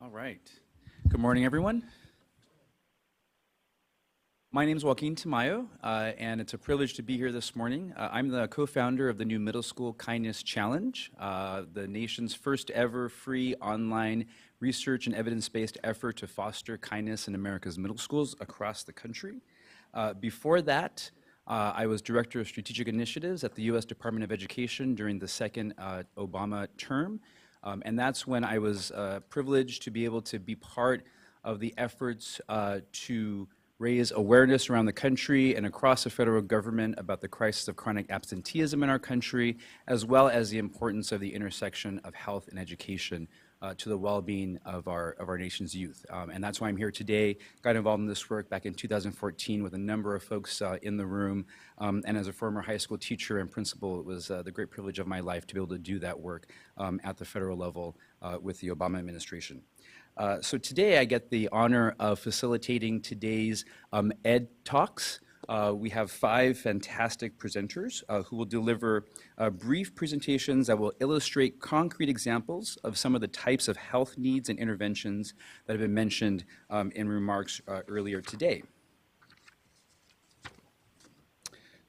All right. Good morning, everyone. My name is Joaquin Tamayo, and it's a privilege to be here this morning. I'm the co-founder of the new Middle School Kindness Challenge, the nation's first ever free online research and evidence-based effort to foster kindness in America's middle schools across the country. Before that, I was Director of Strategic Initiatives at the U.S. Department of Education during the second Obama term. And that's when I was privileged to be able to be part of the efforts to raise awareness around the country and across the federal government about the crisis of chronic absenteeism in our country, as well as the importance of the intersection of health and education to the well-being of our nation's youth. And that's why I'm here today. Got involved in this work back in 2014 with a number of folks in the room. And as a former high school teacher and principal, it was the great privilege of my life to be able to do that work at the federal level with the Obama administration. So today I get the honor of facilitating today's Ed Talks. We have 5 fantastic presenters who will deliver brief presentations that will illustrate concrete examples of some of the types of health needs and interventions that have been mentioned in remarks earlier today.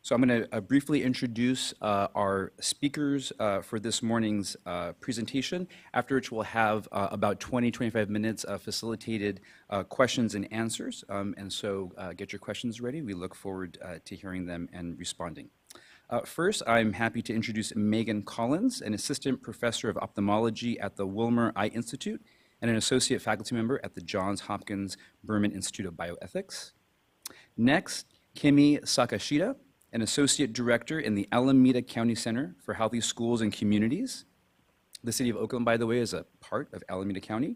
So I'm going to briefly introduce our speakers for this morning's presentation, after which we'll have about 20-25 minutes of facilitated questions and answers. And so get your questions ready. We look forward to hearing them and responding. First, I'm happy to introduce Megan Collins, an assistant professor of ophthalmology at the Wilmer Eye Institute and an associate faculty member at the Johns Hopkins Berman Institute of Bioethics. Next, Kimi Sakashita, an associate director in the Alameda County Center for Healthy Schools and Communities. The city of Oakland, by the way, is a part of Alameda County.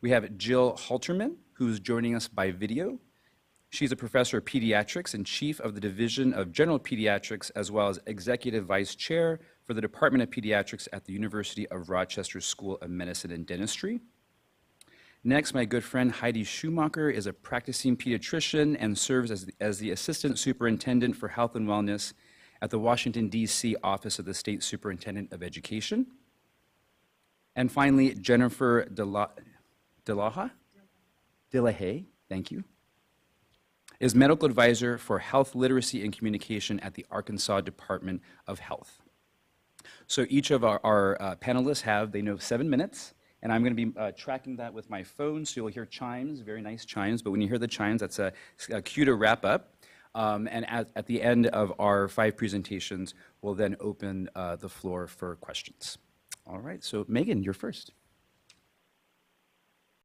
We have Jill Halterman, who's joining us by video. She's a professor of pediatrics and chief of the Division of General Pediatrics, as well as executive vice chair for the Department of Pediatrics at the University of Rochester School of Medicine and Dentistry. Next, my good friend Heidi Schumacher is a practicing pediatrician and serves as the Assistant Superintendent for Health and Wellness at the Washington, D.C. Office of the State Superintendent of Education. And finally, Jennifer Delahaye, thank you, is Medical Advisor for Health Literacy and Communication at the Arkansas Department of Health. So each of our panelists they know 7 minutes. And I'm going to be tracking that with my phone, so you'll hear chimes, very nice chimes. But when you hear the chimes, that's a cue to wrap up. And at the end of our 5 presentations, we'll then open the floor for questions. All right, so Megan, you're first.